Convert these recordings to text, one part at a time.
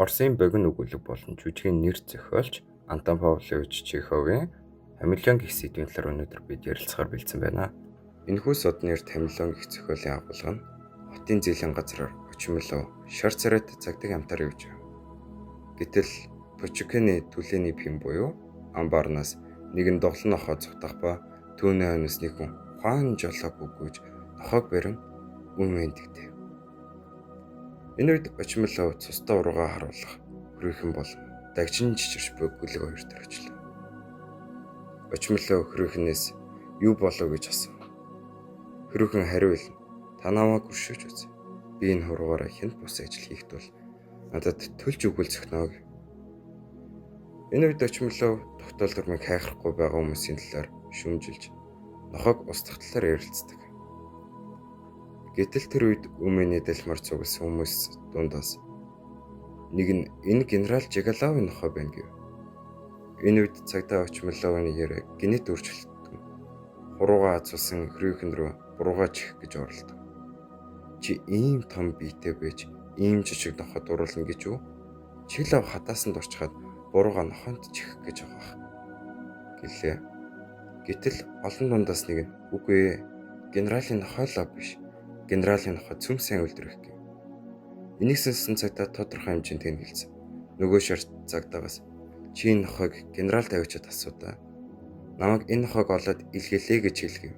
Оросын богино өгүүлэг болон жүжигийн нэр зохиолч Антон Павлович Чеховын Хамелеон гэх сэдвийн талаар өнөөдөр бид ярилцахаар бэлдсэн байна. Энэхүү соднэр Хамелеон гэх зохиолын агуулга нь хотын зээлийн газраар очимлоо шар царайт цагтыг амтаар явж байв. Гэтэл Пучукены түлээний пим буюу амбарнаас нэгэн доглон нохоо цутах ба түүний хойноос нэг хүн хаан жолоог өгөөж нохоог барин үнэмэндэгдэв. Энэ үед очимлоо цустай уруугаа харуулах хөрөөхөн бол дагчин чичирч буй гүлэг хоёр төр очлоо. Очимлоо хөрөөхнээс юу болов гэж асуув. Хөрөөхөн хариулна. Та намайг өршөөж үз. Би энэ хуруугаараа хэн бус ажил хийхэд бол надад төлж өгвөл зөхнөө гэв. Энэ үед очимлоо тогтоол дурмыг хайхрахгүй байгаа хүмүүсийн талаар шүүмжилж нохоог устгах талаар ярилцдаг. Гэтэл тэр үед өмнөний дэлмар цугсан хүмүүс дундаас нэг нь энэ генерал Жигалавын нохой байна гэв. Энэ үед цагдаа очимлооны яриа гинэт өөрчлөлтөв. Хуруугаа азуулсан хөрөөхөн рүү буруугаа чих гэж оролдов. Чи ийм том биетэй байж ийм жижиг ноход уруулна гэж үү? Чиглав хатаасанд орчхад буруугаа нохонд чих гэж байгаа гэлээ. Гэтэл олон дундаас нэг нь үгүй ээ, генералын нохойлоо биш. Генералын нохой цөм сайн үлдэрэх гэв. Энийг сонссон цагдаа тодорхой хэмжээнд тэнэгэлсэн. Нөгөө шар цагдаагаас чи энэ нохойг генерал тавьчаад асуудаа. Намайг энэ нохойг олоод илгээлээ гэж хэлгэв.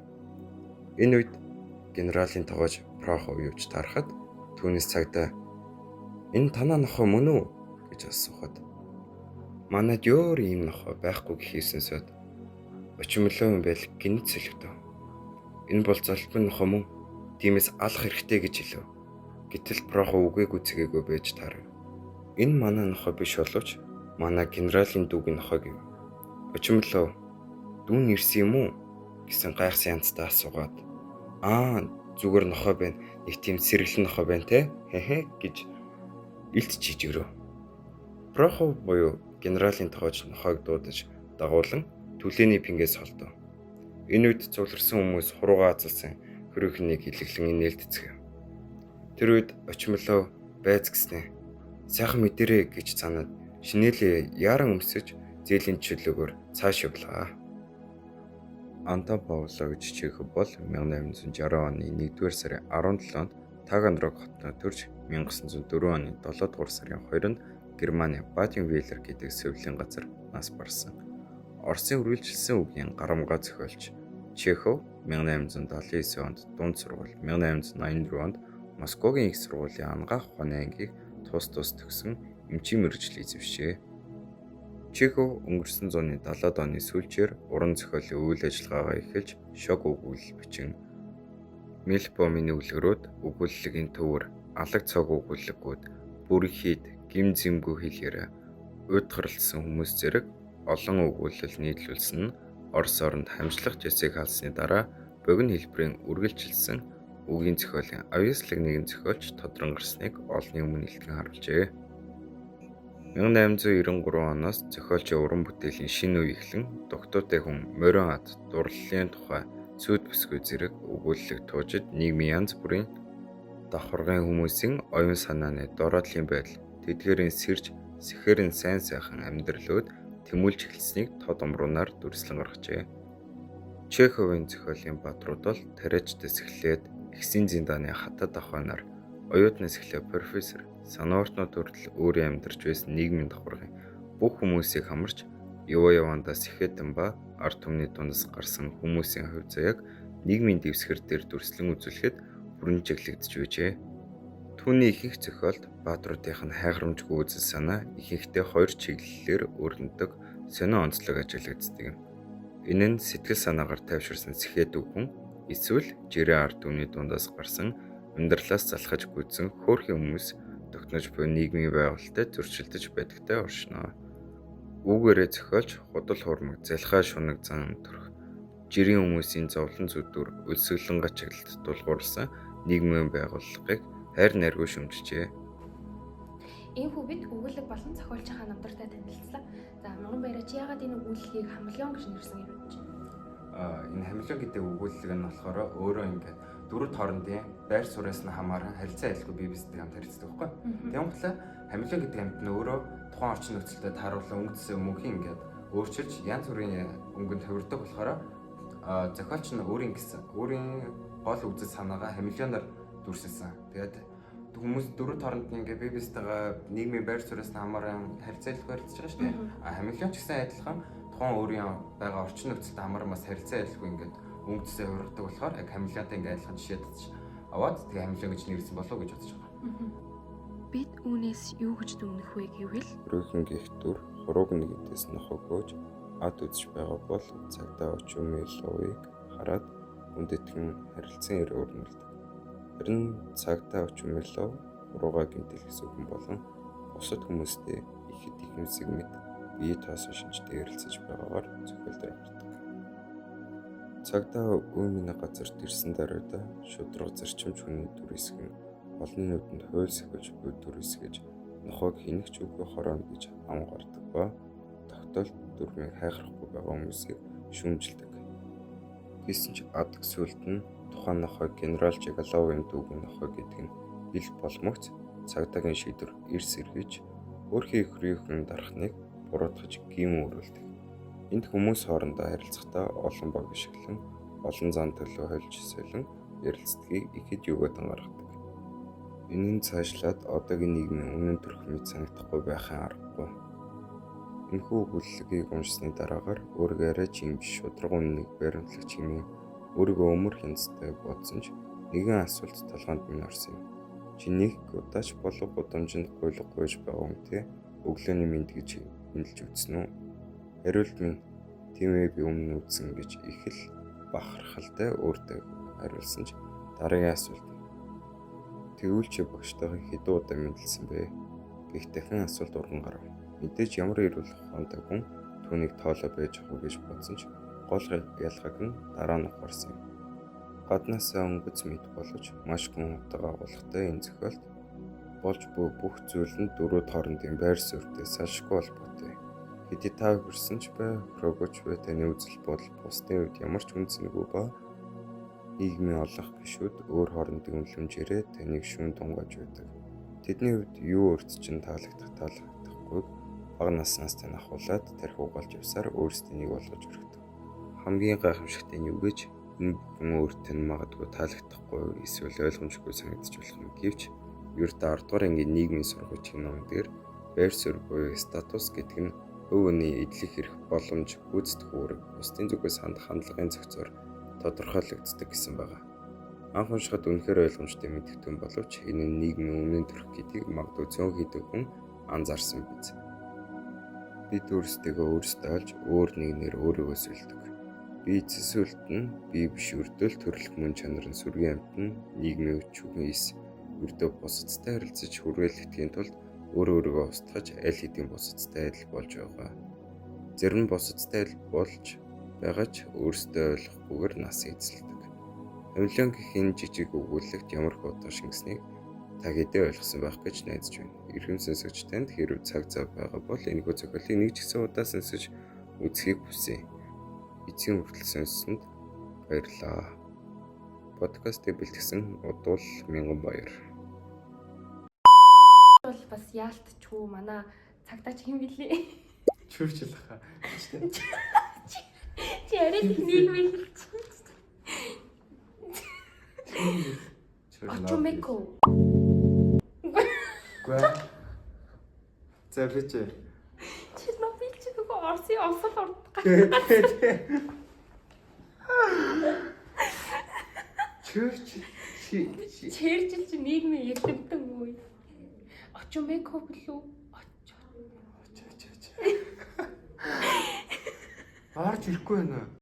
Энэ үед генералын тогоож Прохов юуч тарахад түүнээс цагдаа энэ танаа нохой мөн үү гэж асуухад манайд ёор ийм нохой байхгүй гэхээсэн сод очимлоо юм байл гинэт сэлвэв. Энэ бол залбин нохой мөн. Тиймээс алах хэрэгтэй гэж хэлв. Гэтэл Прохов үгийг үзгээгүй байж таарав. Энэ манай нохой биш боловч манай генералын дүүгийн нохой гэв. Очимлоо дүүн ирсэн юм уу гэсэн гайхсан янзтай асуугаад зүгээр нохой байна. Нэг тийм сэргэлэн нохой байна те. Хэ гэж илт чижигрөө. Прохов буюу генералын тогоож нохойг дуудаж дагуулan түлээний пингээс холдов. Энэ үед цугларсан хүмүүс хуруугаа азалсан хөрөөхнийг хилэглэн нээлтцгээв. Тэр үед очимлоо байц гэснэ. Сайхан мэдэрээ гэж санаад шинэлээ яран өмсөж зээлийн чөлөөгөөр цааш явлаа. Антон Павлович Чехов бол 1860 оны 1-р сарын 17-нд Таганрог хотод төрж 1904 оны 7-р сарын 2-нд Германы Баден-Виллер гэдэг сувилийн газар нас барсан. Оросын үргэлжилсэн үгийн гарамгаа зохиолч Чехов 1879 онд дунд сургууль, 1884 онд Москвагийн их сургуулийн ангаах ухааны ангийг тус төгсөн эмчийн мэргэжил эзэмшээ. Чехов өнгөрсөн зууны 70-ад оны сүүлчээр уран зохиолын үйл ажиллагаагаа эхэлж шог өгүүлэл бичин Мельбомын үлгэрүүд, өгүүллэгийн төвөр, алаг цог өгүүллэгүүд, бүрхийд, гим зэмгүй хэлээр уйдгарлсан хүмүүс зэрэг олон өгүүлэл нийлүүлсэн нь Орос оронд хамжлах жисийг халсны дараа богино хэлбэрийн үргэлжилсэн үгийн зохиолын авьяаслаг нэгэн зохиолч тодронгарсныг олонний өмнө илтгэн харуулжээ. 1893 оноос зохиолчийн уран бүтээлийн шинэ үе эхлэн Дугтуутай хүн, Морин ад, дурлалын тухай, сүйд бүсгүй зэрэг өгүүлэлэг туужид нийгмийн янз бүрийн давхаргын хүмүүсийн оюун санааны дороодлын байдал, тэдгээрийн сэрж, сэхэрийн сайн сайхан амьдралууд тэмүүлж эхэлснийг тод умруунаар дүрслэн гаргажээ. Чеховын зохиолын бадрууд бол тариачдаас эхлээд Ихсийн зиндааны хатад ахуйнаар оюутнаас эхлээд профессор, санаортнууд хүртэл өөрийн амьдарч байсан нийгмийн давхаргын бүх хүмүүсийг хамарч явандаас ихэдэн ба ард түмний дундас гарсан хүмүүсийн хувь заяаг нийгмийн дэвсгэр дээр дүрслэн үзүүлэхэд бүрэн чиглэгдэж байжээ. Түүний ихэнх зохиолд баатруудынх нь хайхрамжгүй үзэл санаа ихэнхдээ хоёр чиглэлээр өрнөдөг сонио онцлог ажиглагддаг юм. Энэ нь сэтгэл санаагаар тайвширсан сэхээдэг хүн эсвэл жирийн ард түмний дундаас гарсан амьдралаас залхаж гүйцэн хөөрхөн хүмүүс тогтнож буй нийгмийн байгуулалтад зөрчилдөж байдагтай оршино. Үүгээрээ зохиолч худал хуурмаг залхаа шунаг зан төрх жирийн хүмүүсийн зовлон зүдүр өлсгөлэн гачиглалт тулгуурласан нийгмийн байгууллагыг хайр найргүй шүмжилжээ. Иймээс бид өгүүлэг болон зохиолчийнхаа намтартай танилцлаа. За Манган Баяраа чи яагаад энэ өгүүллэгийг Хамелеон гэж нэрсэн гэж бодож байна? Энэ Хамелеон гэдэг өгүүлэг нь болохоор өөрөө ингээд дөрвд хоорондын байр сураас нь хамааран харилцаа айлгүй бие биетэй хамт харилцдаг байхгүй. Тэгм болохоор хамилон гэдэг амьд нь өөрөө тухайн орчин нөхцөлтэй тааруулан өнгөцсөн мөнхийн ингээд өөрчилж янз бүрийн өнгөнд хувирдаг болохоор зохиолч нь өөрийн гол үзэл санаагаа хамилоноор дүрсэлсэн. Тэгээд хүмүүс дөрөв хооронд ингээ бие биетэйгээ нийгмийн байр сураас нь хамааран харилцаа айлгүй харилцаж байгаа шүү дээ. Хамилон ч гэсэн адилхан тухайн өөрийн байгаа орчин нөхцөлтэй хамааран бас харилцаа айлгүй ингээд өнгөцсөн хувирдаг болохоор яг хамилонтай ингээ адилхан жишээд аваад тэгээ хамилон гэж нэрсэн болов гэж бодож байгаа. Бид үүнээс юу гэж дүгнэх вэ гэвэл Рүүхэн гихтүр хурууг нэгдээс нохогоож ад үзэж байгаа бол цагдаа очимын ловыг хараад үндэтгэн харилцан ир өрнөлдөг. Харин цагдаа очимын лов хуруугаа гэмтэлхээс өгөн болон бусад хүмүүстэй ихэд их юмсэг мэд бие тоосон шинжтэй ярилцаж байгаагаар зөвхөлдөр авардаг. Цагдаа өмнө газарт ирсэн даруйда шудраг зарчимч хүний дүр хэсгэн олонний нүдэнд хууль сахиж буй дүр хэсгэж нохойг хэнэгч үгүй хорооно гэж ам гардаг ба тогтоолт дүрмийг хайхрахгүй байгаа хүмүүсийг шүүмжилдэг. Гэсэн ч ад сүлд нь тухайн нохойг генерал Жигаловын дүүгийн нохой гэдэг нь ил болмогц цагдаагийн шийдвэр эрс эргэж өөрхийн хөрөөхөн дарахныг буруутгаж гим өрүүлдэг. Энд хүмүүс хоорондоо харилцахдаа олон баг ашиглан олон зан төлөв хольж солин ярилцдгийг ихэд юугаад ангаргадаг. Энэ нь цаашлаад одоогийн нийгмийн үнэн төрх мэд санагдахгүй байхын аргагүй. Энэхүү өгүүлэлгийг уншсны дараагаар өөрийгөө арай ч юм биш шудраг үннийг баримтлагч хэмээн өөрийгөө өмөр хянцтай бодсон ч нэгэн асуулт толгойд минь орсон юм. Чи нэг удаач болов гудамжинд гуйлга гуйж байгаа үнтэй өглөөний мэд гэж хөндлөж үтсэн үү? Хариулт минь тийм ээ би өмнө үзсэн гэж их л бахархалтай өөртөө хариулсан ч дараагийн асуулт тэгвэл чи багштайгаа хэдэн удаа мэдлсэн бэ? Гэх дахин асуулт урган гарав. Мэдээж ямар ирүүл ухаантай хүн түүнийг тоолоо байж байгаа гэж бодсон ч гол ялгааг нь дараа нь ухаарсан юм. Гаднаасаа өнгөц мэд боловч маш гүн утга агуулгатай энэ зохиолт болж буй бүх зүйл нь дөрвөд хоорондын байр суурьтай салшгүй холбоотой. Хэдий та хүрсэн ч бай, прогоч бай таны үзэл бодол бусдын үед ямар ч үнцэнгүй ба нийгмийн олонх гишүүд өөр хоорондын үнэлэмжээрээ таныг шүүн тунгааж байдаг. Тэдний хувьд юу өөрт чинь таалагдахгүйг бага наснаас тань ахуулаад тарих угаалж явсаар өөрсднийг болгож өргөдөг. Хамгийн гайхамшигтай нь юу гэж энэ бүхэн өөрт нь магадгүй таалагдахгүй эсвэл ойлгомжгүй санагдаж болох юм гэвч ердөө 10 дугаар ангийн нийгмийн сургуулийн ном дээр байр суурь буюу статус гэдэг нь өвөний эдлэх эрх боломж гүйцэтгэх үүрэг бусдын зүгээс хандлагын зохицоор тодорхойлогддог гэсэн байна. Анх уншихад үнэхээр ойлгомжтой мэдэгдэн боловч энэ нь нийгмийн үнэн төрх гэдгийг магадгүй зөөн хэдэн хүн анзаарсан биз. Бид өөрсдөө олж өөр нэгнээр өөрийгөө сүлдэг. Би эцэсүүлд нь бие биш өрдөл төрөлх мөн чанар нь сүргийн амьд нь нийгмийн өчүүхэн ис өрдөө бусадтай харилцаж хүрээлэгдэхийн тулд өөрийгөө устгаж аль хэдийн бусадтай адил болж байгаа. Зарим нь бусадтай адил болж байгаа ч өөрсдөө ойлгохгүйгээр нас эзэлдэг. Хамилон гэх энэ жижиг өгүүлэлт ямар их утга шингэснийг та хэдээ ойлгосон байх гэж найдаж байна. Эрхэм сонсогч танд хэрв цаг зав байгаа бол энэхүү зохиолыг нэг ч гэсэн удаа сонсож үзхийг хүсье. Эцгийн хүртэл сонссонд баярлалаа. Подкастыг бэлтгэсэн удуул Мянган-Баяр. бол бас яалтчгүй манай цагдаач хэм билээ. Чүрчл хаа. Чи арай нийгмийн Очомеко. Гэ. Зэвлэж. Чи нобил чи нөгөө Орсын осол ордог. Чэрчил чи нийгмийн эрдэмтэн үе. Очомеко билүү? Орж ирэхгүй байна.